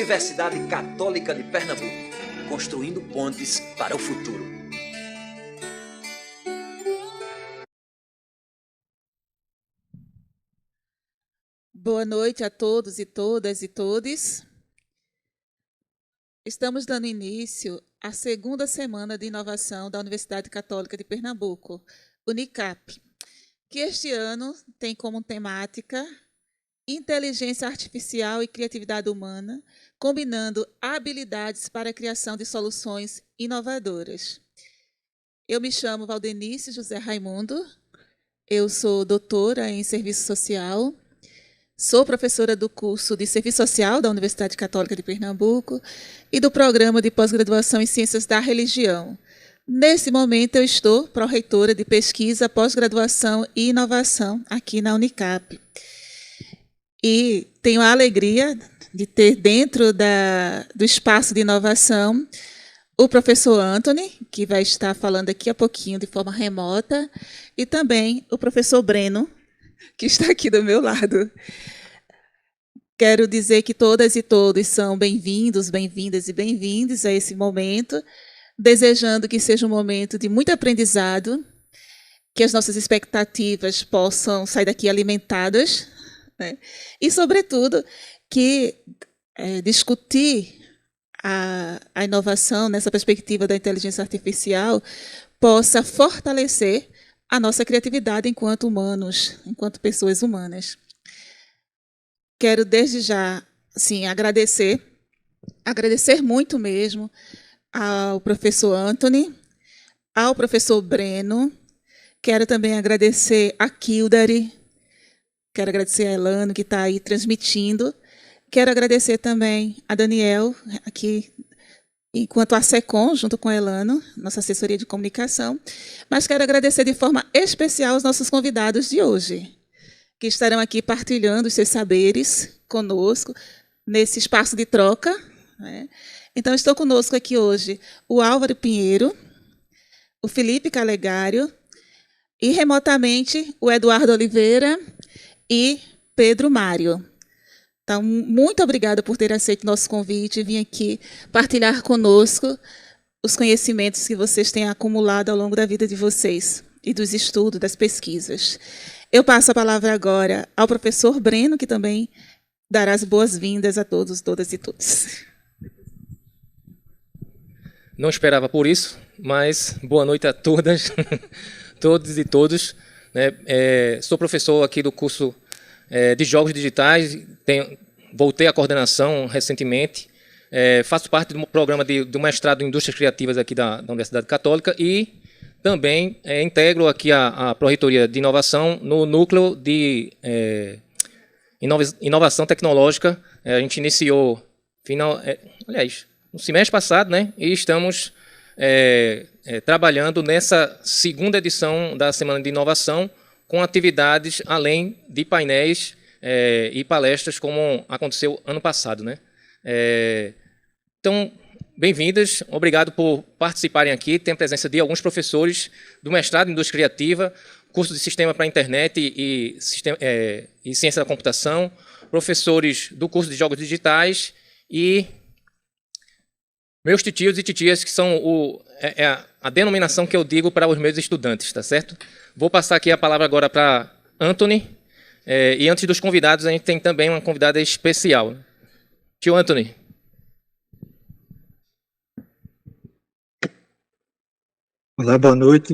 Universidade Católica de Pernambuco, construindo pontes para o futuro. Boa noite a todos e todas e todes. Estamos dando início à segunda semana de inovação da Universidade Católica de Pernambuco, Unicap, que este ano tem como temática inteligência artificial e criatividade humana, combinando habilidades para a criação de soluções inovadoras. Eu me chamo Valdenice José Raimundo, eu sou doutora em Serviço Social, sou professora do curso de Serviço Social da Universidade Católica de Pernambuco e do programa de pós-graduação em Ciências da Religião. Nesse momento, eu estou pró-reitora de Pesquisa, Pós-Graduação e Inovação aqui na Unicap. E tenho a alegria de ter dentro do espaço de inovação o professor Anthony, que vai estar falando aqui a pouquinho de forma remota, e também o professor Breno, que está aqui do meu lado. Quero dizer que todas e todos são bem-vindos, bem-vindas e bem-vindos a esse momento, desejando que seja um momento de muito aprendizado, que as nossas expectativas possam sair daqui alimentadas, né? E, sobretudo, que discutir a inovação nessa perspectiva da inteligência artificial possa fortalecer a nossa criatividade enquanto humanos, enquanto pessoas humanas. Quero, desde já, assim, agradecer muito mesmo ao professor Anthony, ao professor Breno. Quero também agradecer a Kildare, quero agradecer a Elano, que está aí transmitindo. Quero agradecer também a Daniel, aqui, enquanto a SECOM, junto com a Elano, nossa assessoria de comunicação. Mas quero agradecer de forma especial os nossos convidados de hoje, que estarão aqui partilhando os seus saberes conosco, nesse espaço de troca, né? Então, estou conosco aqui hoje o Álvaro Pinheiro, o Felipe Calegário e, remotamente, o Eduardo Oliveira e Pedro Mário. Então, muito obrigada por ter aceito o nosso convite e vir aqui partilhar conosco os conhecimentos que vocês têm acumulado ao longo da vida de vocês e dos estudos, das pesquisas. Eu passo a palavra agora ao professor Breno, que também dará as boas-vindas a todos, todas e todos. Não esperava por isso, mas boa noite a todas, todos e todos. Sou professor aqui do curso de Jogos Digitais, voltei à coordenação recentemente, faço parte do programa do mestrado em Indústrias Criativas aqui da Universidade Católica e também integro aqui a Pró-Reitoria de Inovação no núcleo de inovação tecnológica. A gente iniciou, no semestre passado, né, e estamos trabalhando nessa segunda edição da Semana de Inovação com atividades além de painéis e palestras, como aconteceu ano passado, né? Então, bem-vindas, obrigado por participarem aqui. Tem a presença de alguns professores do mestrado em Indústria Criativa, curso de Sistema para a Internet e Ciência da Computação, professores do curso de Jogos Digitais e meus titios e titias, que são a denominação que eu digo para os meus estudantes, tá certo? Vou passar aqui a palavra agora para Anthony, e antes dos convidados, a gente tem também uma convidada especial. Tio Anthony. Olá, boa noite.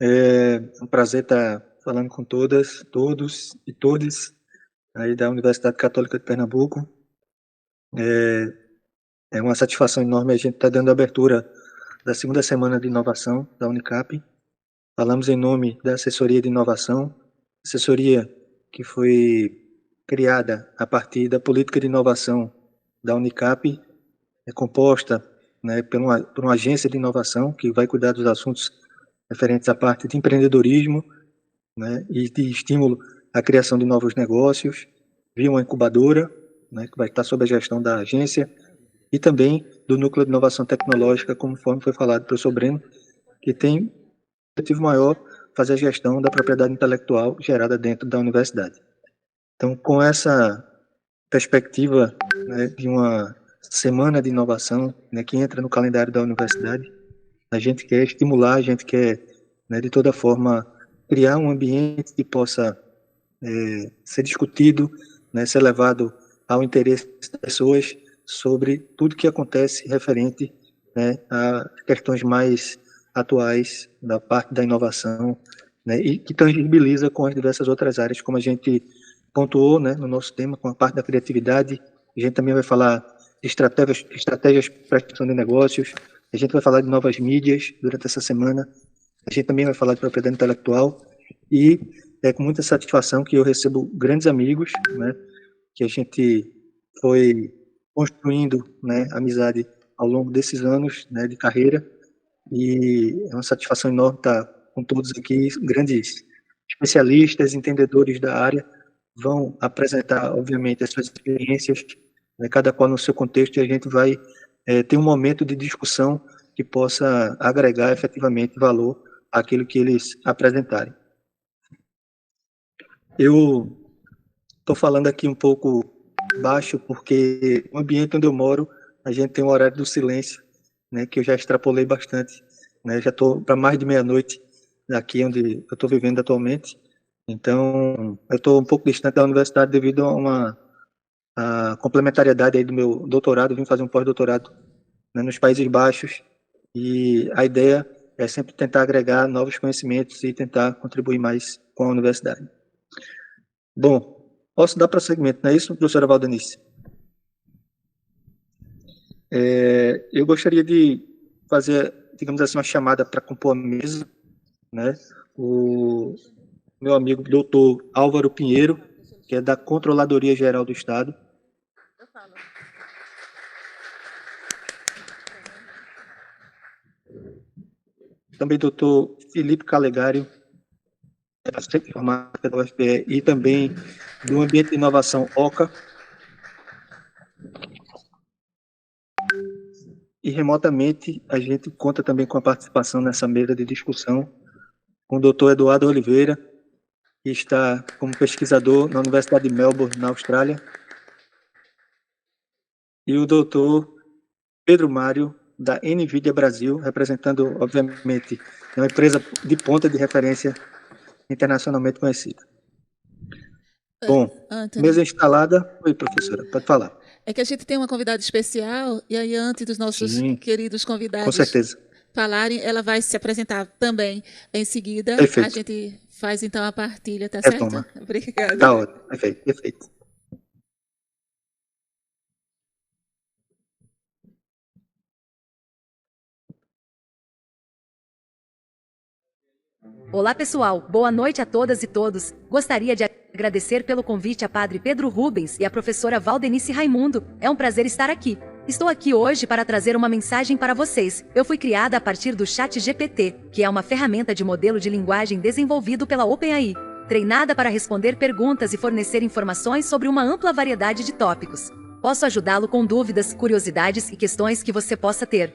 É um prazer estar falando com todas, todos e todes aí da Universidade Católica de Pernambuco. É uma satisfação enorme a gente estar dando abertura da segunda semana de inovação da Unicap. Falamos em nome da assessoria de inovação, assessoria que foi criada a partir da política de inovação da Unicap, composta, né, por uma agência de inovação que vai cuidar dos assuntos referentes à parte de empreendedorismo, né, e de estímulo à criação de novos negócios, via uma incubadora, né, que vai estar sob a gestão da agência, e também do Núcleo de Inovação Tecnológica, conforme foi falado pelo professor Breno, que tem o objetivo maior fazer a gestão da propriedade intelectual gerada dentro da universidade. Então, com essa perspectiva, né, de uma semana de inovação, né, que entra no calendário da universidade. A gente quer estimular, a gente quer, né, de toda forma, criar um ambiente que possa ser discutido, né, ser levado ao interesse das pessoas sobre tudo que acontece referente, né, a questões mais atuais da parte da inovação, né, e que tangibiliza com as diversas outras áreas, como a gente pontuou, né, no nosso tema, com a parte da criatividade. A gente também vai falar de estratégias para a gestão de negócios, a gente vai falar de novas mídias durante essa semana, a gente também vai falar de propriedade intelectual, e é com muita satisfação que eu recebo grandes amigos, né, que a gente foi construindo, né, amizade ao longo desses anos, né, de carreira, e é uma satisfação enorme estar com todos aqui, grandes especialistas, entendedores da área, vão apresentar, obviamente, as suas experiências, né, cada qual no seu contexto, e a gente vai ter um momento de discussão que possa agregar efetivamente valor àquilo que eles apresentarem. Eu estou falando aqui um pouco baixo, porque no ambiente onde eu moro, a gente tem um horário do silêncio, né, que eu já extrapolei bastante, né, já estou para mais de meia-noite aqui onde eu estou vivendo atualmente, então eu estou um pouco distante da universidade devido a complementariedade aí do meu doutorado. Eu vim fazer um pós-doutorado, né, nos Países Baixos, e a ideia é sempre tentar agregar novos conhecimentos e tentar contribuir mais com a universidade. Bom, posso dar prosseguimento, não é isso, professora Valdenice? Eu gostaria de fazer, digamos assim, uma chamada para compor a mesa, né? O meu amigo doutor Álvaro Pinheiro, que é da Controladoria Geral do Estado. Também doutor Felipe Calegário, da Centro de Informática da UFPE, e também do Ambiente de Inovação OCA. E remotamente a gente conta também com a participação nessa mesa de discussão com o doutor Eduardo Oliveira, que está como pesquisador na Universidade de Melbourne, na Austrália, e o doutor Pedro Mário, da NVIDIA Brasil, representando, obviamente, uma empresa de ponta de referência internacionalmente conhecida. Bom, Antônio, mesa instalada. Oi, professora, pode falar. é que a gente tem uma convidada especial, e aí antes dos nossos queridos Com convidados certeza. falarem, ela vai se apresentar também em seguida. Perfeito. A gente faz então a partilha, tá Retoma. certo? Obrigada. Tá ótimo, perfeito, perfeito. Olá pessoal, boa noite a todas e todos. Gostaria de agradecer pelo convite a Padre Pedro Rubens e a professora Valdenice Raimundo. É um prazer estar aqui. Estou aqui hoje para trazer uma mensagem para vocês. Eu fui criada a partir do ChatGPT, que é uma ferramenta de modelo de linguagem desenvolvido pela OpenAI, treinada para responder perguntas e fornecer informações sobre uma ampla variedade de tópicos. Posso ajudá-lo com dúvidas, curiosidades e questões que você possa ter.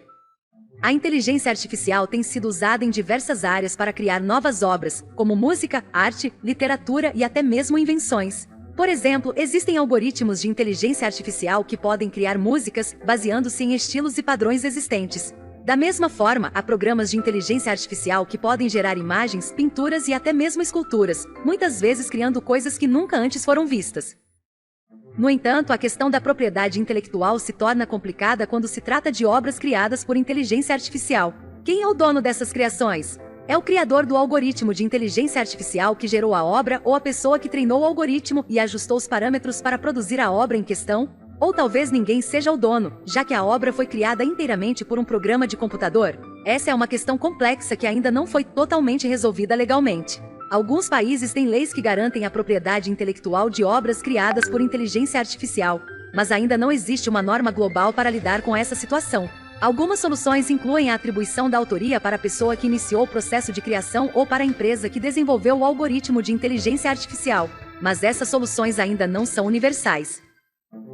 A inteligência artificial tem sido usada em diversas áreas para criar novas obras, como música, arte, literatura e até mesmo invenções. Por exemplo, existem algoritmos de inteligência artificial que podem criar músicas baseando-se em estilos e padrões existentes. Da mesma forma, há programas de inteligência artificial que podem gerar imagens, pinturas e até mesmo esculturas, muitas vezes criando coisas que nunca antes foram vistas. No entanto, a questão da propriedade intelectual se torna complicada quando se trata de obras criadas por inteligência artificial. Quem é o dono dessas criações? É o criador do algoritmo de inteligência artificial que gerou a obra ou a pessoa que treinou o algoritmo e ajustou os parâmetros para produzir a obra em questão? Ou talvez ninguém seja o dono, já que a obra foi criada inteiramente por um programa de computador? Essa é uma questão complexa que ainda não foi totalmente resolvida legalmente. Alguns países têm leis que garantem a propriedade intelectual de obras criadas por inteligência artificial, mas ainda não existe uma norma global para lidar com essa situação. Algumas soluções incluem a atribuição da autoria para a pessoa que iniciou o processo de criação ou para a empresa que desenvolveu o algoritmo de inteligência artificial, mas essas soluções ainda não são universais.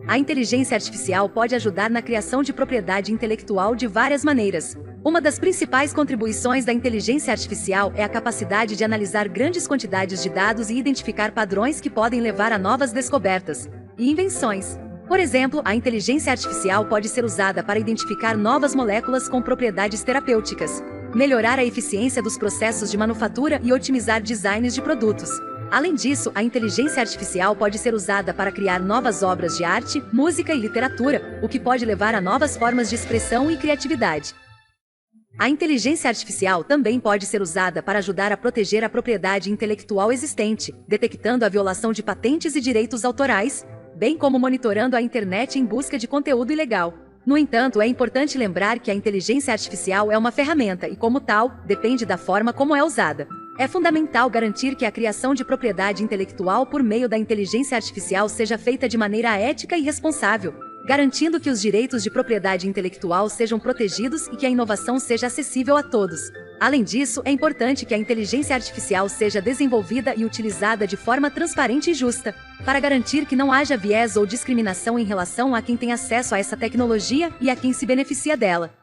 A inteligência artificial pode ajudar na criação de propriedade intelectual de várias maneiras. Uma das principais contribuições da inteligência artificial é a capacidade de analisar grandes quantidades de dados e identificar padrões que podem levar a novas descobertas. e invenções. Por exemplo, a inteligência artificial pode ser usada para identificar novas moléculas com propriedades terapêuticas, melhorar a eficiência dos processos de manufatura e otimizar designs de produtos. Além disso, a inteligência artificial pode ser usada para criar novas obras de arte, música e literatura, o que pode levar a novas formas de expressão e criatividade. A inteligência artificial também pode ser usada para ajudar a proteger a propriedade intelectual existente, detectando a violação de patentes e direitos autorais, bem como monitorando a internet em busca de conteúdo ilegal. No entanto, é importante lembrar que a inteligência artificial é uma ferramenta e, como tal, depende da forma como é usada. É fundamental garantir que a criação de propriedade intelectual por meio da inteligência artificial seja feita de maneira ética e responsável, garantindo que os direitos de propriedade intelectual sejam protegidos e que a inovação seja acessível a todos. Além disso, é importante que a inteligência artificial seja desenvolvida e utilizada de forma transparente e justa, para garantir que não haja viés ou discriminação em relação a quem tem acesso a essa tecnologia e a quem se beneficia dela.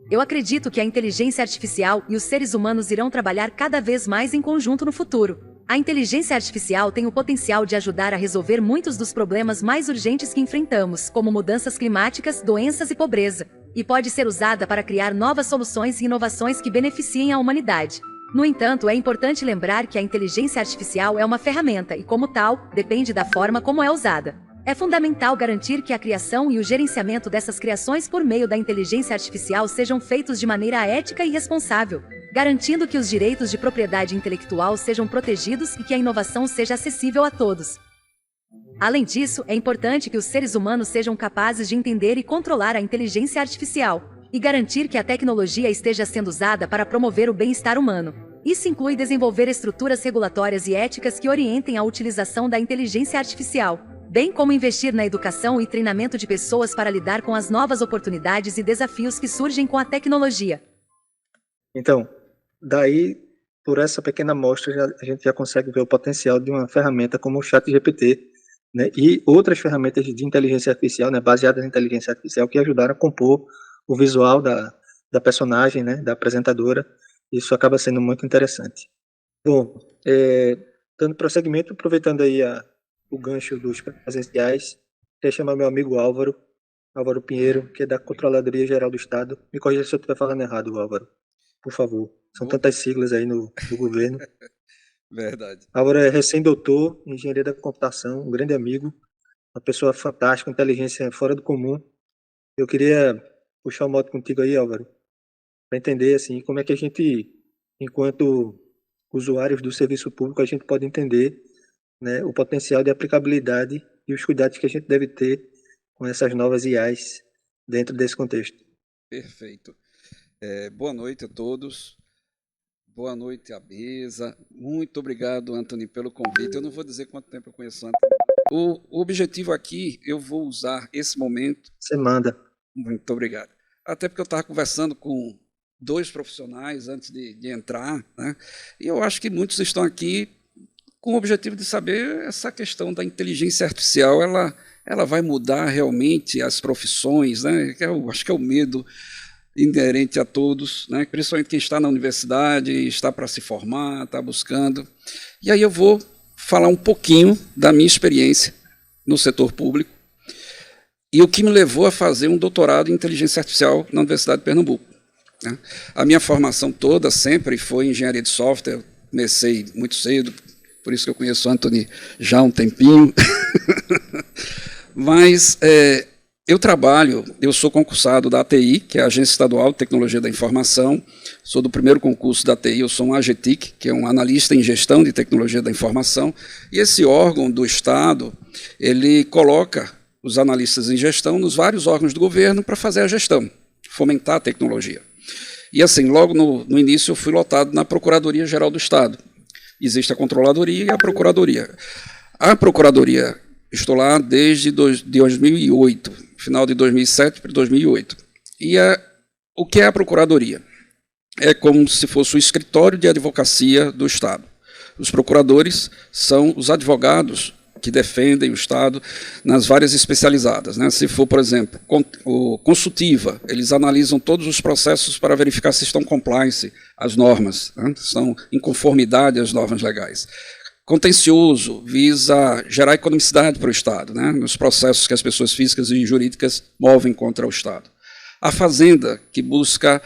Eu acredito que a inteligência artificial e os seres humanos irão trabalhar cada vez mais em conjunto no futuro. A inteligência artificial tem o potencial de ajudar a resolver muitos dos problemas mais urgentes que enfrentamos, como mudanças climáticas, doenças e pobreza, e pode ser usada para criar novas soluções e inovações que beneficiem a humanidade. No entanto, é importante lembrar que a inteligência artificial é uma ferramenta e, como tal, depende da forma como é usada. É fundamental garantir que a criação e o gerenciamento dessas criações por meio da inteligência artificial sejam feitos de maneira ética e responsável, garantindo que os direitos de propriedade intelectual sejam protegidos e que a inovação seja acessível a todos. Além disso, é importante que os seres humanos sejam capazes de entender e controlar a inteligência artificial, e garantir que a tecnologia esteja sendo usada para promover o bem-estar humano. Isso inclui desenvolver estruturas regulatórias e éticas que orientem a utilização da inteligência artificial, bem como investir na educação e treinamento de pessoas para lidar com as novas oportunidades e desafios que surgem com a tecnologia. Então, daí, por essa pequena amostra, a gente já consegue ver o potencial de uma ferramenta como o ChatGPT, né, e outras ferramentas de inteligência artificial, né, baseadas em inteligência artificial, que ajudaram a compor o visual da personagem, né, da apresentadora. Isso acaba sendo muito interessante. Bom, dando prosseguimento, aproveitando aí o gancho dos presenciais, queria chamar meu amigo Álvaro Pinheiro, que é da Controladoria Geral do Estado. Me corrija se eu estiver falando errado, Álvaro, por favor. São tantas siglas aí no governo. Verdade. Álvaro é recém-doutor em Engenharia da Computação, um grande amigo, uma pessoa fantástica, inteligência fora do comum. Eu queria puxar o mote contigo aí, Álvaro, para entender assim, como é que a gente, enquanto usuários do serviço público, a gente pode entender, né, o potencial de aplicabilidade e os cuidados que a gente deve ter com essas novas IAs dentro desse contexto. Perfeito. Boa noite a todos. Boa noite à mesa. Muito obrigado, Antony, pelo convite. Eu não vou dizer quanto tempo eu conheço Antony. O objetivo aqui, eu vou usar esse momento... Você manda. Muito obrigado. Até porque eu estava conversando com 2 profissionais antes de entrar, né? E eu acho que muitos estão aqui com o objetivo de saber essa questão da inteligência artificial, ela vai mudar realmente as profissões, né? Eu acho que é o medo inerente a todos, né? Principalmente quem está na universidade, está para se formar, está buscando. E aí eu vou falar um pouquinho da minha experiência no setor público e o que me levou a fazer um doutorado em inteligência artificial na Universidade de Pernambuco, né? A minha formação toda sempre foi em engenharia de software. Eu comecei muito cedo, por isso que eu conheço o Antony já há um tempinho. Mas eu sou concursado da ATI, que é a Agência Estadual de Tecnologia da Informação, sou do primeiro concurso da ATI, eu sou um AGTIC, que é um analista em gestão de tecnologia da informação, e esse órgão do Estado, ele coloca os analistas em gestão nos vários órgãos do governo para fazer a gestão, fomentar a tecnologia. E assim, logo no início eu fui lotado na Procuradoria Geral do Estado. Existe a Controladoria e a Procuradoria. A Procuradoria, estou lá desde 2008, final de 2007 para 2008. E o que é a Procuradoria? É como se fosse o escritório de advocacia do Estado. Os procuradores são os advogados que defendem o Estado nas várias especializadas, né? Se for, por exemplo, consultiva, eles analisam todos os processos para verificar se estão compliance às normas, né? Estão em conformidade às normas legais. contencioso, visa gerar economicidade para o Estado, né, nos processos que as pessoas físicas e jurídicas movem contra o Estado. A Fazenda, que busca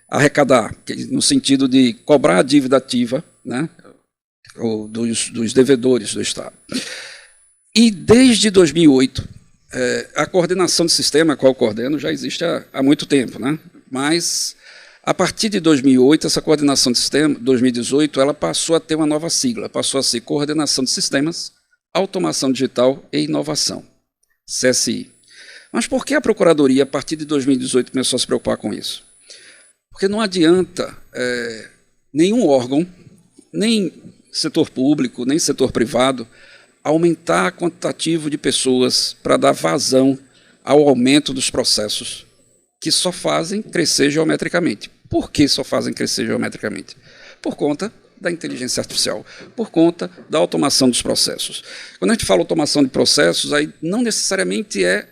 arrecadar, no sentido de cobrar a dívida ativa, né, dos devedores do Estado. E desde 2008, a coordenação do sistema, a qual eu coordeno, já existe há muito tempo, né, mas a partir de 2008, essa coordenação de sistema, 2018, ela passou a ter uma nova sigla, passou a ser Coordenação de Sistemas, Automação Digital e Inovação, CSI. Mas por que a Procuradoria, a partir de 2018, começou a se preocupar com isso? Porque não adianta nenhum órgão, nem setor público, nem setor privado, aumentar o quantitativo de pessoas para dar vazão ao aumento dos processos, que só fazem crescer geometricamente. Por que só fazem crescer geometricamente? Por conta da inteligência artificial, por conta da automação dos processos. Quando a gente fala automação de processos, aí não necessariamente é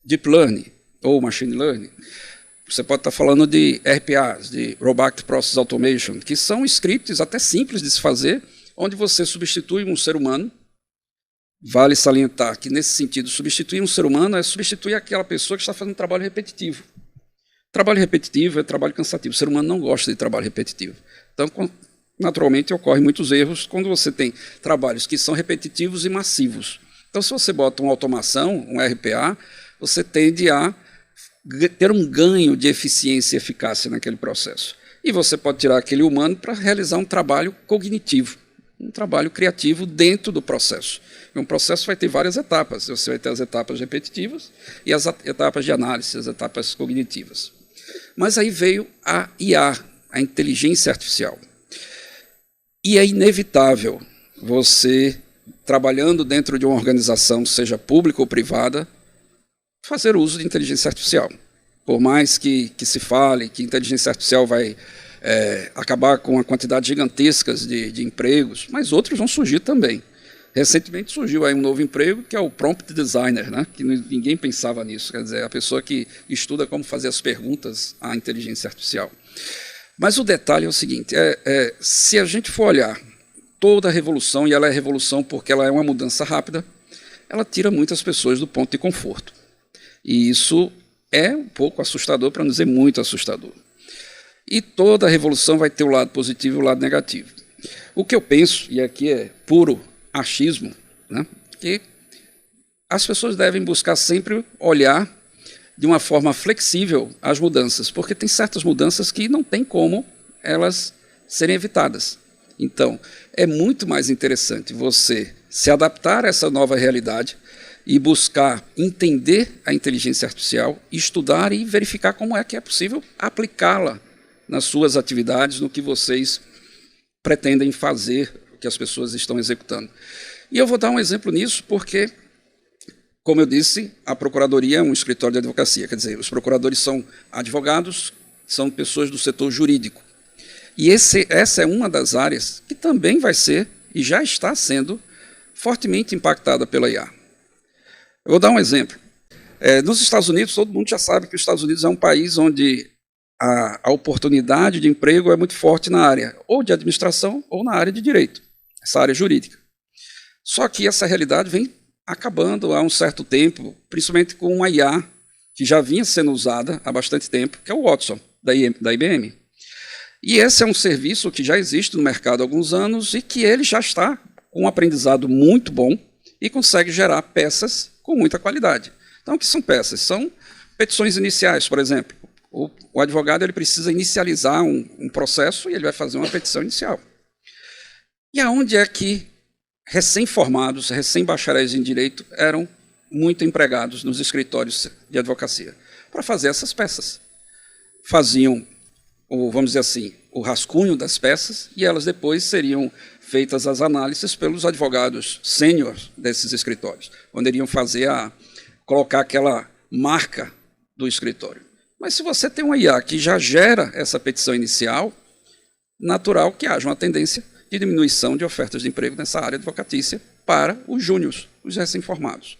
Deep Learning ou Machine Learning. Você pode estar falando de RPAs, de Robotic Process Automation, que são scripts até simples de se fazer, onde você substitui um ser humano. Vale salientar que, nesse sentido, substituir um ser humano é substituir aquela pessoa que está fazendo um trabalho repetitivo. Trabalho repetitivo é trabalho cansativo. O ser humano não gosta de trabalho repetitivo. Então, naturalmente, ocorrem muitos erros quando você tem trabalhos que são repetitivos e massivos. Então, se você bota uma automação, um RPA, você tende a ter um ganho de eficiência e eficácia naquele processo. E você pode tirar aquele humano para realizar um trabalho cognitivo, um trabalho criativo dentro do processo. E um processo vai ter várias etapas. Você vai ter as etapas repetitivas e as etapas de análise, as etapas cognitivas. Mas aí veio a IA, a inteligência artificial. E é inevitável você, trabalhando dentro de uma organização, seja pública ou privada, fazer uso de inteligência artificial. Por mais que se fale que inteligência artificial vai acabar com uma quantidade gigantesca de empregos, mas outros vão surgir também. Recentemente surgiu aí um novo emprego, que é o prompt designer, né? Que ninguém pensava nisso, quer dizer, a pessoa que estuda como fazer as perguntas à inteligência artificial. Mas o detalhe é o seguinte, se a gente for olhar toda a revolução, e ela é revolução porque ela é uma mudança rápida, ela tira muitas pessoas do ponto de conforto. E isso é um pouco assustador, para não dizer muito assustador. E toda a revolução vai ter o lado positivo e o lado negativo. O que eu penso, e aqui é puro achismo, né, que as pessoas devem buscar sempre olhar de uma forma flexível as mudanças, porque tem certas mudanças que não tem como elas serem evitadas. Então, é muito mais interessante você se adaptar a essa nova realidade e buscar entender a inteligência artificial, estudar e verificar como é que é possível aplicá-la nas suas atividades, no que vocês pretendem fazer, que as pessoas estão executando. E eu vou dar um exemplo nisso porque, como eu disse, a Procuradoria é um escritório de advocacia, quer dizer, os procuradores são advogados, são pessoas do setor jurídico. E essa é uma das áreas que também vai ser, e já está sendo, fortemente impactada pela IA. Eu vou dar um exemplo. Nos Estados Unidos, todo mundo já sabe que os Estados Unidos é um país onde a oportunidade de emprego é muito forte na área ou de administração ou na área de direito, essa área jurídica. Só que essa realidade vem acabando há um certo tempo, principalmente com uma IA que já vinha sendo usada há bastante tempo, que é o Watson, da IBM. E esse é um serviço que já existe no mercado há alguns anos e que ele já está com um aprendizado muito bom e consegue gerar peças com muita qualidade. Então, o que são peças? São petições iniciais, por exemplo. O advogado ele precisa inicializar um processo e ele vai fazer uma petição inicial. E aonde é que recém-formados, recém-bacharéis em direito eram muito empregados nos escritórios de advocacia? Para fazer essas peças. Faziam, vamos dizer assim, o rascunho das peças e elas depois seriam feitas as análises pelos advogados sêniores desses escritórios, onde iriam colocar aquela marca do escritório. Mas se você tem uma IA que já gera essa petição inicial, natural que haja uma tendência de diminuição de ofertas de emprego nessa área advocatícia para os júniores, os recém-formados.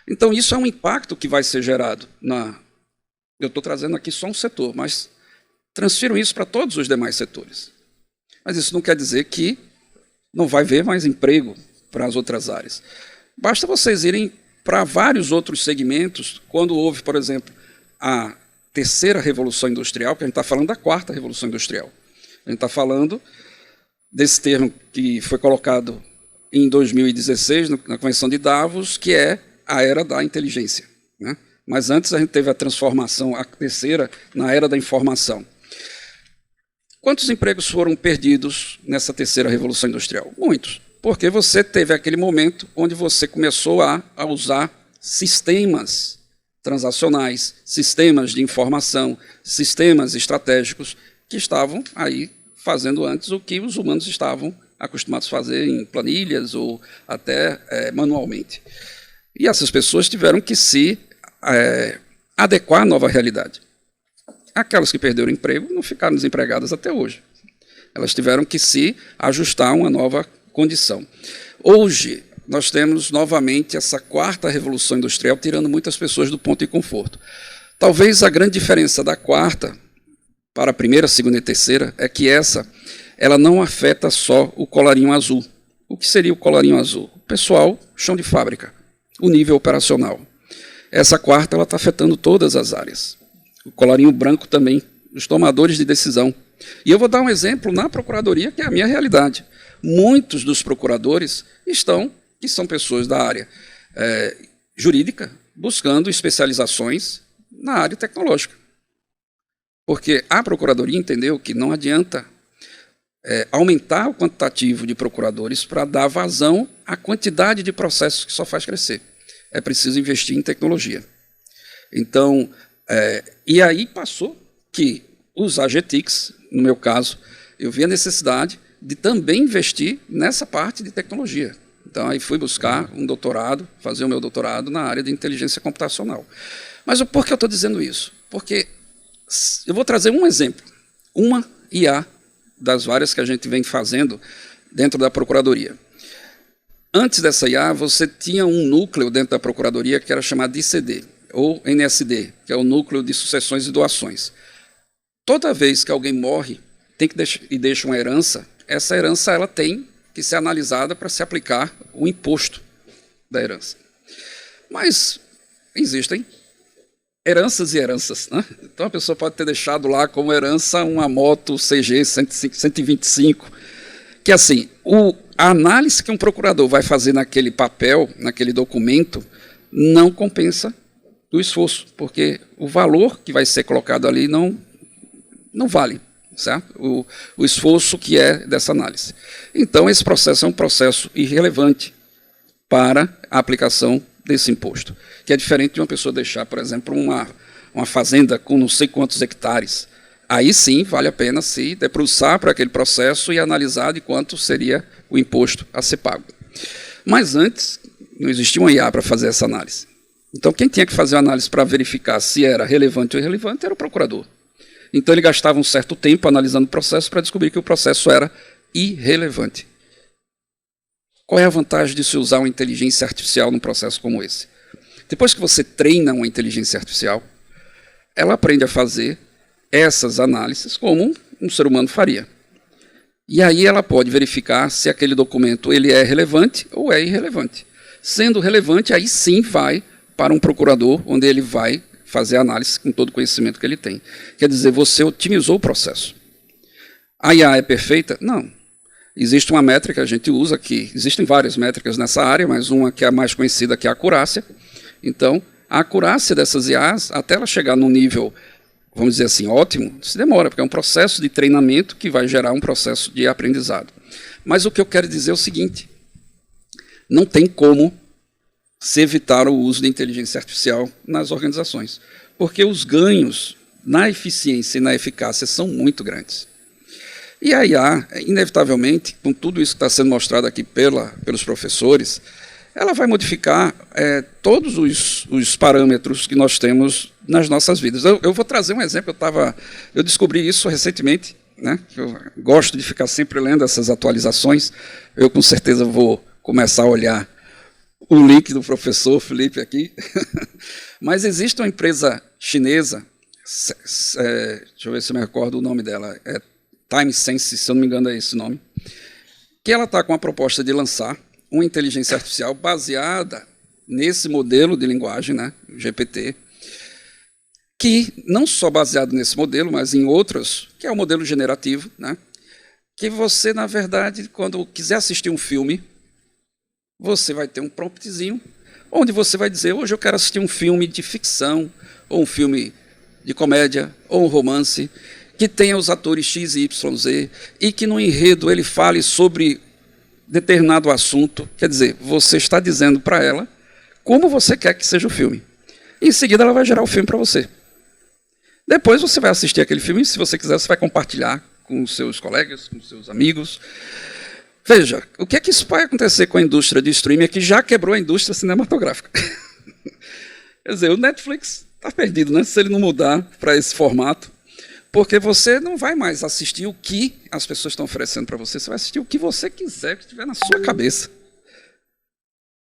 Então, isso é um impacto que vai ser gerado eu estou trazendo aqui só um setor, mas transfiram isso para todos os demais setores. Mas isso não quer dizer que não vai ver mais emprego para as outras áreas. Basta vocês irem para vários outros segmentos, quando houve, por exemplo, a terceira revolução industrial, que a gente está falando da quarta revolução industrial. A gente está falando desse termo que foi colocado em 2016, na Convenção de Davos, que é a era da inteligência, né? Mas antes a gente teve a transformação, a terceira, na era da informação. Quantos empregos foram perdidos nessa terceira revolução industrial? Muitos, porque você teve aquele momento onde você começou a usar sistemas transacionais, sistemas de informação, sistemas estratégicos que estavam aí fazendo antes o que os humanos estavam acostumados a fazer em planilhas ou até manualmente. E essas pessoas tiveram que se adequar à nova realidade. Aquelas que perderam o emprego não ficaram desempregadas até hoje. Elas tiveram que se ajustar a uma nova condição. Hoje, nós temos novamente essa quarta revolução industrial tirando muitas pessoas do ponto de conforto. Talvez a grande diferença da quarta para a primeira, segunda e terceira é que ela não afeta só o colarinho azul. O que seria o colarinho azul? O pessoal, chão de fábrica, o nível operacional. Essa quarta está afetando todas as áreas. O colarinho branco também, os tomadores de decisão. E eu vou dar um exemplo na Procuradoria, que é a minha realidade. Muitos dos procuradores que são pessoas da área jurídica, buscando especializações na área tecnológica. Porque a Procuradoria entendeu que não adianta aumentar o quantitativo de procuradores para dar vazão à quantidade de processos que só faz crescer. É preciso investir em tecnologia. Então, e aí passou que os AGTICs, no meu caso, eu vi a necessidade de também investir nessa parte de tecnologia. Então, aí fui buscar um doutorado, fazer o meu doutorado na área de inteligência computacional. Mas por que eu estou dizendo isso? Porque eu vou trazer um exemplo, uma IA das várias que a gente vem fazendo dentro da Procuradoria. Antes dessa IA, você tinha um núcleo dentro da Procuradoria que era chamado ICD, ou NSD, que é o Núcleo de Sucessões e Doações. Toda vez que alguém morre e deixa uma herança, essa herança ela tem que ser analisada para se aplicar o imposto da herança. Mas existem heranças e heranças, né? Então a pessoa pode ter deixado lá como herança uma moto CG 125, que assim, a análise que um procurador vai fazer naquele papel, naquele documento, não compensa do esforço, porque o valor que vai ser colocado ali não vale, certo? O esforço que é dessa análise. Então, esse processo é um processo irrelevante para a aplicação desse imposto, que é diferente de uma pessoa deixar, por exemplo, uma fazenda com não sei quantos hectares. Aí sim, vale a pena se debruçar para aquele processo e analisar de quanto seria o imposto a ser pago. Mas antes, não existia uma IA para fazer essa análise. Então, quem tinha que fazer a análise para verificar se era relevante ou irrelevante era o procurador. Então, ele gastava um certo tempo analisando o processo para descobrir que o processo era irrelevante. Qual é a vantagem de se usar uma inteligência artificial num processo como esse? Depois que você treina uma inteligência artificial, ela aprende a fazer essas análises como um ser humano faria. E aí ela pode verificar se aquele documento ele é relevante ou é irrelevante. Sendo relevante, aí sim vai para um procurador, onde ele vai fazer a análise com todo o conhecimento que ele tem. Quer dizer, você otimizou o processo. A IA é perfeita? Não. Existe uma métrica que a gente usa, que existem várias métricas nessa área, mas uma que é a mais conhecida, que é a acurácia. Então, a acurácia dessas IAs, até ela chegar num nível, vamos dizer assim, ótimo, se demora, porque é um processo de treinamento que vai gerar um processo de aprendizado. Mas o que eu quero dizer é o seguinte, não tem como se evitar o uso de inteligência artificial nas organizações, porque os ganhos na eficiência e na eficácia são muito grandes. E a IA, inevitavelmente, com tudo isso que está sendo mostrado aqui pelos professores, ela vai modificar todos os parâmetros que nós temos nas nossas vidas. Eu vou trazer um exemplo, eu descobri isso recentemente, né? Eu gosto de ficar sempre lendo essas atualizações, eu com certeza vou começar a olhar o link do professor Felipe aqui, mas existe uma empresa chinesa, deixa eu ver se eu me recordo o nome dela, TimeSense, se eu não me engano é esse nome, que ela está com a proposta de lançar uma inteligência artificial baseada nesse modelo de linguagem, né, GPT, que não só baseado nesse modelo, mas em outros, que é o modelo generativo, né, que você, na verdade, quando quiser assistir um filme, você vai ter um promptzinho, onde você vai dizer, hoje eu quero assistir um filme de ficção, ou um filme de comédia, ou um romance, que tenha os atores X, Y, Z, e que no enredo ele fale sobre determinado assunto. Quer dizer, você está dizendo para ela como você quer que seja o filme. Em seguida, ela vai gerar o filme para você. Depois você vai assistir aquele filme, e se você quiser, você vai compartilhar com os seus colegas, com os seus amigos. Veja, o que é que isso vai acontecer com a indústria de streaming, que já quebrou a indústria cinematográfica? Quer dizer, o Netflix está perdido, né, se ele não mudar para esse formato, porque você não vai mais assistir o que as pessoas estão oferecendo para você, você vai assistir o que você quiser, que estiver na sua cabeça.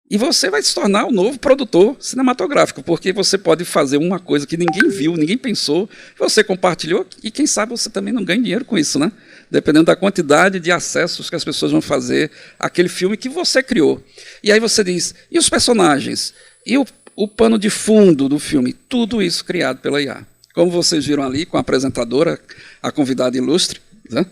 E você vai se tornar o novo produtor cinematográfico, porque você pode fazer uma coisa que ninguém viu, ninguém pensou, você compartilhou, e quem sabe você também não ganha dinheiro com isso, né? Dependendo da quantidade de acessos que as pessoas vão fazer àquele filme que você criou. E aí você diz, e os personagens? E o pano de fundo do filme? Tudo isso criado pela IA. Como vocês viram ali com a apresentadora, a convidada ilustre, né?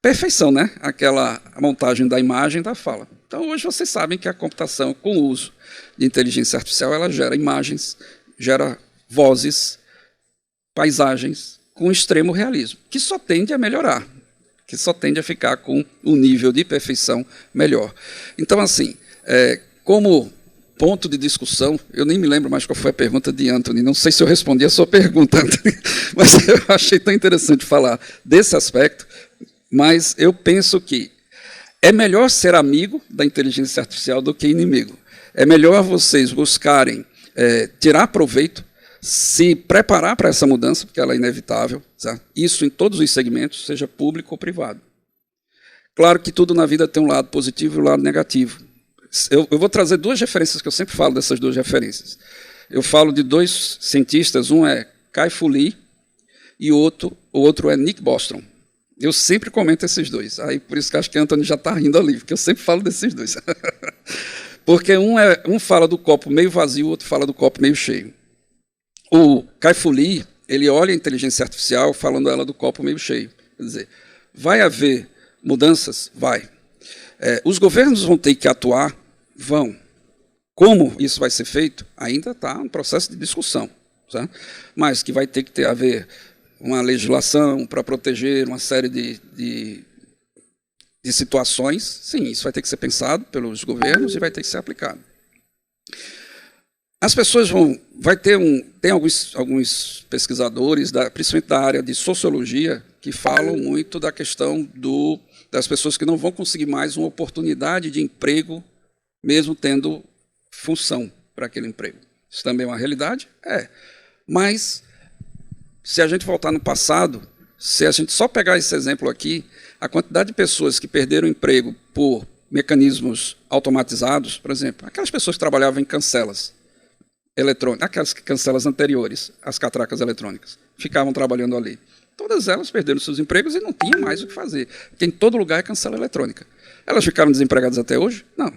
Perfeição, né? Aquela montagem da imagem e da fala. Então, hoje vocês sabem que a computação, com o uso de inteligência artificial, ela gera imagens, gera vozes, paisagens, com extremo realismo, que só tende a melhorar, que só tende a ficar com um nível de perfeição melhor. Então, assim, como ponto de discussão, eu nem me lembro mais qual foi a pergunta de Anthony, não sei se eu respondi a sua pergunta, Anthony, mas eu achei tão interessante falar desse aspecto, mas eu penso que é melhor ser amigo da inteligência artificial do que inimigo. É melhor vocês buscarem tirar proveito, se preparar para essa mudança, porque ela é inevitável, certo? Isso em todos os segmentos, seja público ou privado. Claro que tudo na vida tem um lado positivo e um lado negativo. Eu vou trazer duas referências que eu sempre falo dessas duas referências. Eu falo de dois cientistas, um é Kai-Fu Lee e o outro é Nick Bostrom. Eu sempre comento esses dois. Aí, por isso que acho que Anthony já está rindo ali, porque eu sempre falo desses dois. Porque um fala do copo meio vazio, o outro fala do copo meio cheio. O Kai-Fu Lee, ele olha a inteligência artificial falando ela do copo meio cheio. Quer dizer, vai haver mudanças? Vai. Os governos vão ter que atuar? Vão. Como isso vai ser feito? Ainda está um processo de discussão. Certo? Mas que vai ter que haver uma legislação para proteger uma série de situações, sim, isso vai ter que ser pensado pelos governos e vai ter que ser aplicado. As pessoas tem alguns pesquisadores, principalmente da área de sociologia, que falam muito da questão das pessoas que não vão conseguir mais uma oportunidade de emprego, mesmo tendo função para aquele emprego. Isso também é uma realidade? Mas se a gente voltar no passado, se a gente só pegar esse exemplo aqui, a quantidade de pessoas que perderam o emprego por mecanismos automatizados, por exemplo, aquelas pessoas que trabalhavam em cancelas eletrônicas, aquelas cancelas anteriores às catracas eletrônicas, ficavam trabalhando ali. Todas elas perderam seus empregos e não tinham mais o que fazer, porque em todo lugar é cancela eletrônica. Elas ficaram desempregadas até hoje? Não.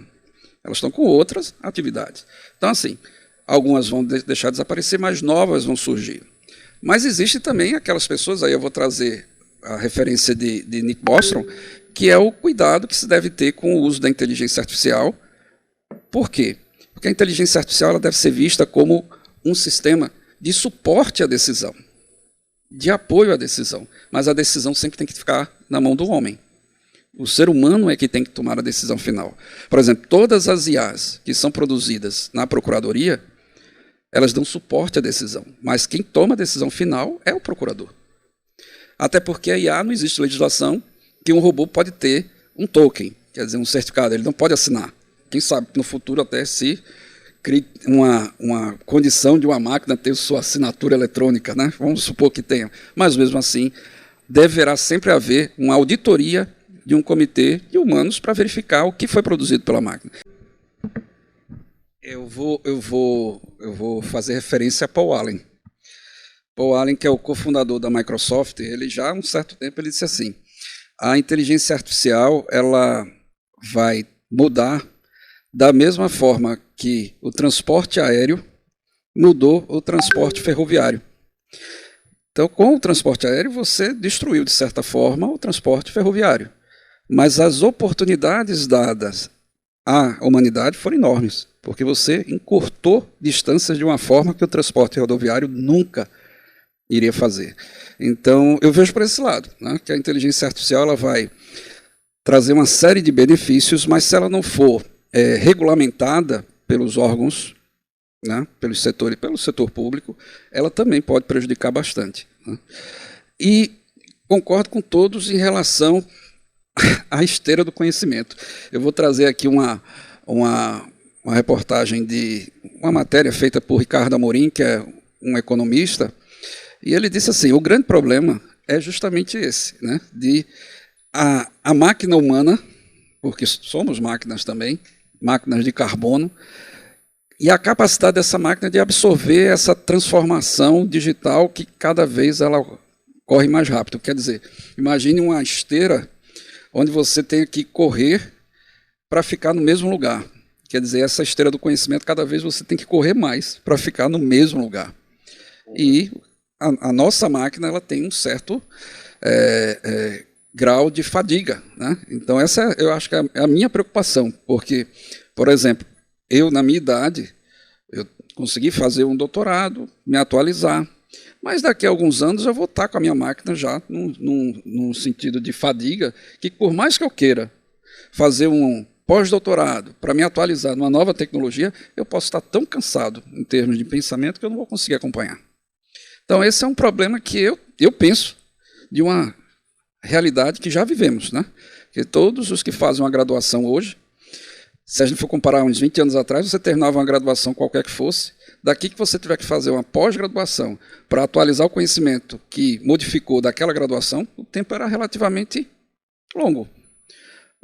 Elas estão com outras atividades. Então, assim, algumas vão deixar de desaparecer, mas novas vão surgir. Mas existe também aquelas pessoas, aí eu vou trazer a referência de Nick Bostrom, que é o cuidado que se deve ter com o uso da inteligência artificial. Por quê? Porque a inteligência artificial ela deve ser vista como um sistema de suporte à decisão, de apoio à decisão, mas a decisão sempre tem que ficar na mão do homem. O ser humano é que tem que tomar a decisão final. Por exemplo, todas as IAs que são produzidas na Procuradoria, elas dão suporte à decisão, mas quem toma a decisão final é o procurador. Até porque a IA não existe legislação que um robô pode ter um token, quer dizer, um certificado, ele não pode assinar. Quem sabe no futuro até se crie uma condição de uma máquina ter sua assinatura eletrônica, né? Vamos supor que tenha. Mas mesmo assim, deverá sempre haver uma auditoria de um comitê de humanos para verificar o que foi produzido pela máquina. Eu vou fazer referência a Paul Allen. Paul Allen, que é o cofundador da Microsoft, ele já há um certo tempo ele disse assim: A inteligência artificial ela vai mudar da mesma forma que o transporte aéreo mudou o transporte ferroviário. Então, com o transporte aéreo, você destruiu, de certa forma, o transporte ferroviário. Mas as oportunidades dadas à humanidade foram enormes, porque você encurtou distâncias de uma forma que o transporte rodoviário nunca iria fazer. Então, eu vejo por esse lado, né, que a inteligência artificial ela vai trazer uma série de benefícios, mas se ela não for regulamentada pelos órgãos, né, pelo setor público, ela também pode prejudicar bastante. Né. E concordo com todos em relação à esteira do conhecimento. Eu vou trazer aqui uma reportagem de uma matéria feita por Ricardo Amorim, que é um economista, e ele disse assim, o grande problema é justamente esse, né, de a máquina humana, porque somos máquinas também, máquinas de carbono, e a capacidade dessa máquina de absorver essa transformação digital que cada vez ela corre mais rápido. Quer dizer, imagine uma esteira onde você tem que correr para ficar no mesmo lugar. Quer dizer, essa esteira do conhecimento, cada vez você tem que correr mais para ficar no mesmo lugar. E a nossa máquina ela tem um certo grau de fadiga. Né? Então, essa eu acho que é a minha preocupação, porque, por exemplo, eu, na minha idade, eu consegui fazer um doutorado, me atualizar, mas daqui a alguns anos eu vou estar com a minha máquina já num sentido de fadiga, que por mais que eu queira fazer um pós-doutorado para me atualizar numa nova tecnologia, eu posso estar tão cansado em termos de pensamento que eu não vou conseguir acompanhar. Então, esse é um problema que eu penso de uma realidade que já vivemos, né? Que todos os que fazem uma graduação hoje, se a gente for comparar uns 20 anos atrás, você terminava uma graduação qualquer que fosse, daqui que você tiver que fazer uma pós-graduação para atualizar o conhecimento que modificou daquela graduação, o tempo era relativamente longo.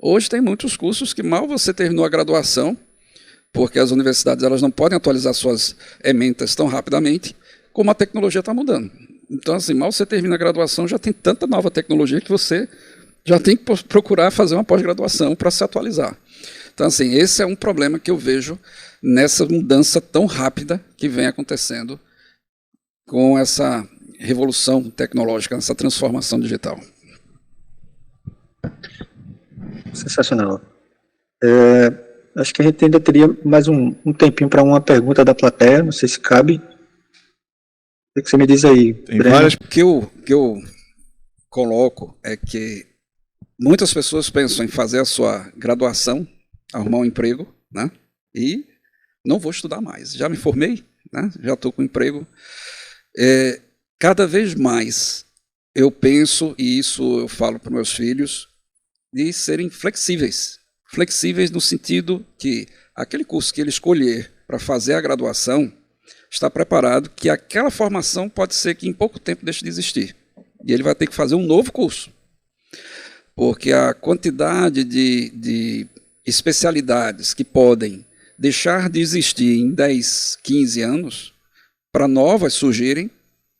Hoje tem muitos cursos que mal você terminou a graduação, porque as universidades elas não podem atualizar suas ementas tão rapidamente, como a tecnologia está mudando. Então, assim, mal você termina a graduação, já tem tanta nova tecnologia que você já tem que procurar fazer uma pós-graduação para se atualizar. Então, assim, esse é um problema que eu vejo nessa mudança tão rápida que vem acontecendo com essa revolução tecnológica, essa transformação digital. Sensacional. Acho que a gente ainda teria mais um tempinho para uma pergunta da plateia, não sei se cabe. O que você me diz aí, Breno? Várias. O que eu coloco é que muitas pessoas pensam em fazer a sua graduação, arrumar um emprego, né? E não vou estudar mais. Já me formei, né? Já estou com emprego. Cada vez mais eu penso, e isso eu falo para meus filhos, de serem flexíveis. Flexíveis no sentido que aquele curso que ele escolher para fazer a graduação está preparado que aquela formação pode ser que em pouco tempo deixe de existir. E ele vai ter que fazer um novo curso. Porque a quantidade de especialidades que podem deixar de existir em 10, 15 anos, para novas surgirem,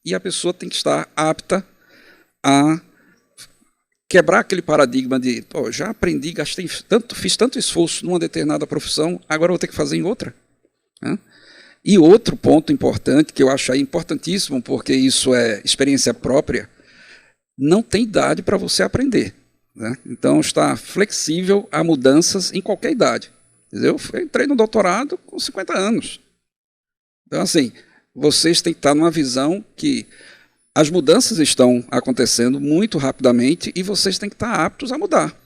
e a pessoa tem que estar apta a quebrar aquele paradigma de já aprendi, fiz tanto esforço numa determinada profissão, agora vou ter que fazer em outra. Né? E outro ponto importante, que eu acho aí importantíssimo, porque isso é experiência própria, não tem idade para você aprender. Né? Então, está flexível a mudanças em qualquer idade. Eu entrei no doutorado com 50 anos. Então, assim, vocês têm que estar numa visão que as mudanças estão acontecendo muito rapidamente e vocês têm que estar aptos a mudar.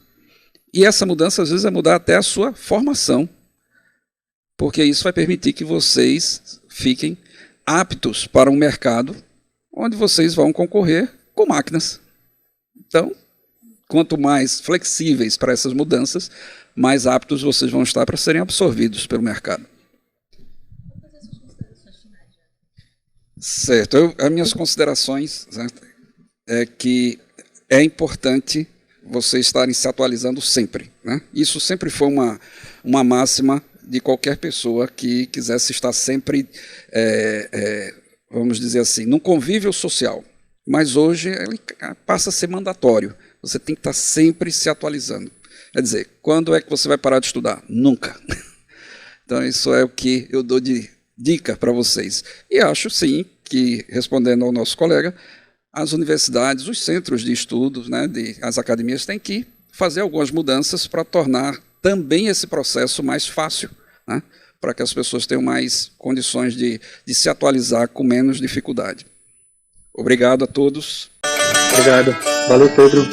E essa mudança, às vezes, é mudar até a sua formação, porque isso vai permitir que vocês fiquem aptos para um mercado onde vocês vão concorrer com máquinas. Então, quanto mais flexíveis para essas mudanças, mais aptos vocês vão estar para serem absorvidos pelo mercado. Certo. As minhas considerações, certo, é que é importante vocês estarem se atualizando sempre. Né? Isso sempre foi uma máxima de qualquer pessoa que quisesse estar sempre, vamos dizer assim, num convívio social. Mas hoje ele passa a ser mandatório. Você tem que estar sempre se atualizando. Quer dizer, quando é que você vai parar de estudar? Nunca. Então, isso é o que eu dou de dica para vocês. E acho, sim, que, respondendo ao nosso colega, as universidades, os centros de estudos, né, as academias têm que fazer algumas mudanças para tornar também esse processo mais fácil, né, para que as pessoas tenham mais condições de se atualizar com menos dificuldade. Obrigado a todos. Obrigado. Valeu, Pedro.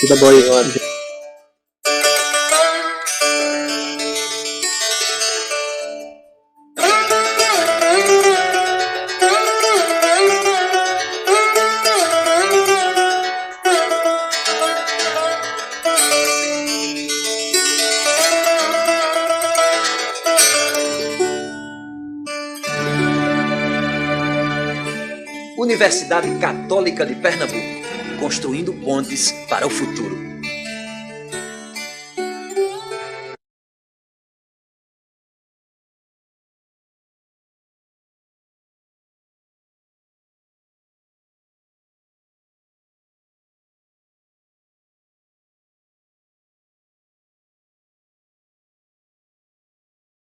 Vida boa aí. Universidade Católica de Pernambuco, construindo pontes para o futuro.